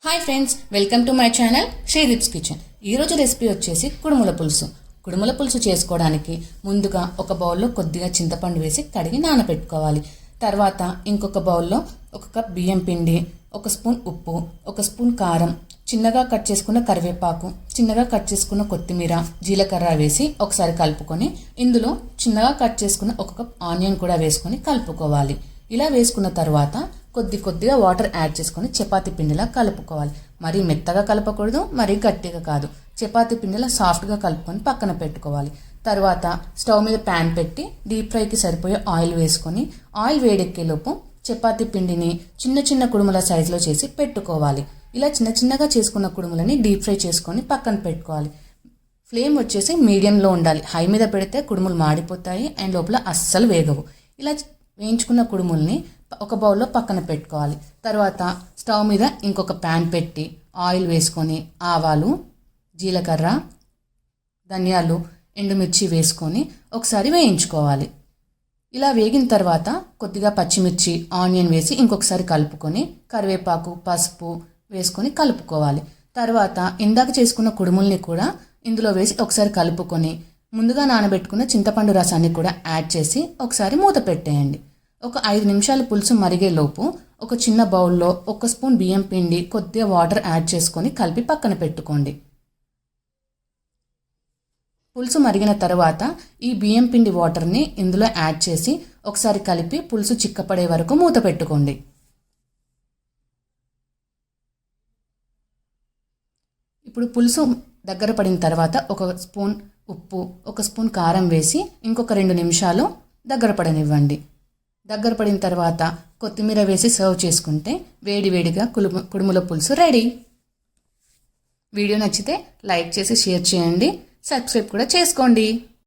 Hi friends, welcome to my channel Sridip's kitchen. ఈరోజు recipe వచ్చేసి కుడుముల పులుసు. కుడుముల పులుసు చేసుకోవడానికి ముందుగా ఒక బౌల్లో కొద్దిగా చింతపండు వేసి కడిగి నానబెట్టుకోవాలి. తర్వాత ఇంకొక బౌల్లో ఒక కప్ బియ్యం పిండి, ఒక స్పూన్ ఉప్పు, ఒక స్పూన్ కారం, చిన్నగా కట్ చేసుకున్న కరివేపాకు, చిన్నగా కట్ చేసుకున్న కొత్తిమీర, జీలకర్ర వేసి ఒకసారి కలుపుకొని ఇందులో చిన్నగా కట్ చేసుకున్న ఒక కప్ ఆనియన్ కూడా వేసుకొని కలుపుకోవాలి. ఇలా వేసుకున్న తర్వాత కొద్దిగా వాటర్ యాడ్ చేసుకొని చపాతీ పిండిలా కలుపుకోవాలి. మరీ మెత్తగా కలపకూడదు, మరీ గట్టిగా కాదు. చపాతీ పిండిలా సాఫ్ట్గా కలుపుకొని పక్కన పెట్టుకోవాలి. తర్వాత స్టవ్ మీద ప్యాన్ పెట్టి డీప్ ఫ్రైకి సరిపోయే ఆయిల్ వేసుకొని ఆయిల్ వేడెక్కేలోపు చపాతీ పిండిని చిన్న చిన్న కుడుముల సైజులో చేసి పెట్టుకోవాలి. ఇలా చిన్నగా చేసుకున్న కుడుములని డీప్ ఫ్రై చేసుకొని పక్కన పెట్టుకోవాలి. ఫ్లేమ్ వచ్చేసి మీడియంలో ఉండాలి. హై మీద పెడితే కుడుములు మాడిపోతాయి అండ్ లోపల అస్సలు వేగవు. ఇలా వేయించుకున్న కుడుముల్ని ఒక బౌల్లో పక్కన పెట్టుకోవాలి. తర్వాత స్టవ్ మీద ఇంకొక ప్యాన్ పెట్టి ఆయిల్ వేసుకొని ఆవాలు, జీలకర్ర, ధనియాలు, ఎండుమిర్చి వేసుకొని ఒకసారి వేయించుకోవాలి. ఇలా వేగిన తర్వాత కొద్దిగా పచ్చిమిర్చి, ఆనియన్ వేసి ఇంకొకసారి కలుపుకొని కరివేపాకు, పసుపు వేసుకొని కలుపుకోవాలి. తర్వాత ఇందాక చేసుకున్న కుడుముల్ని కూడా ఇందులో వేసి ఒకసారి కలుపుకొని ముందుగా నానబెట్టుకున్న చింతపండు రసాన్ని కూడా యాడ్ చేసి ఒకసారి మూత పెట్టేయండి. ఒక 5 నిమిషాలు పులుసు మరిగేలోపు ఒక చిన్న బౌల్లో ఒక స్పూన్ బియ్యం పిండి, కొద్దిగా వాటర్ యాడ్ చేసుకొని కలిపి పక్కన పెట్టుకోండి. పులుసు మరిగిన తర్వాత ఈ బియ్యం పిండి వాటర్ని ఇందులో యాడ్ చేసి ఒకసారి కలిపి పులుసు చిక్కపడే వరకు మూత పెట్టుకోండి. ఇప్పుడు పులుసు దగ్గర పడిన తర్వాత ఒక స్పూన్ ఉప్పు, ఒక స్పూన్ కారం వేసి ఇంకొక 2 నిమిషాలు దగ్గర పడనివ్వండి. దగ్గర పడిన తర్వాత కొత్తిమీర వేసి సర్వ్ చేసుకుంటే వేడివేడిగా కుడుముల పులుసు రెడీ. వీడియో నచ్చితే లైక్ చేసి షేర్ చేయండి, సబ్స్క్రైబ్ కూడా చేసుకోండి.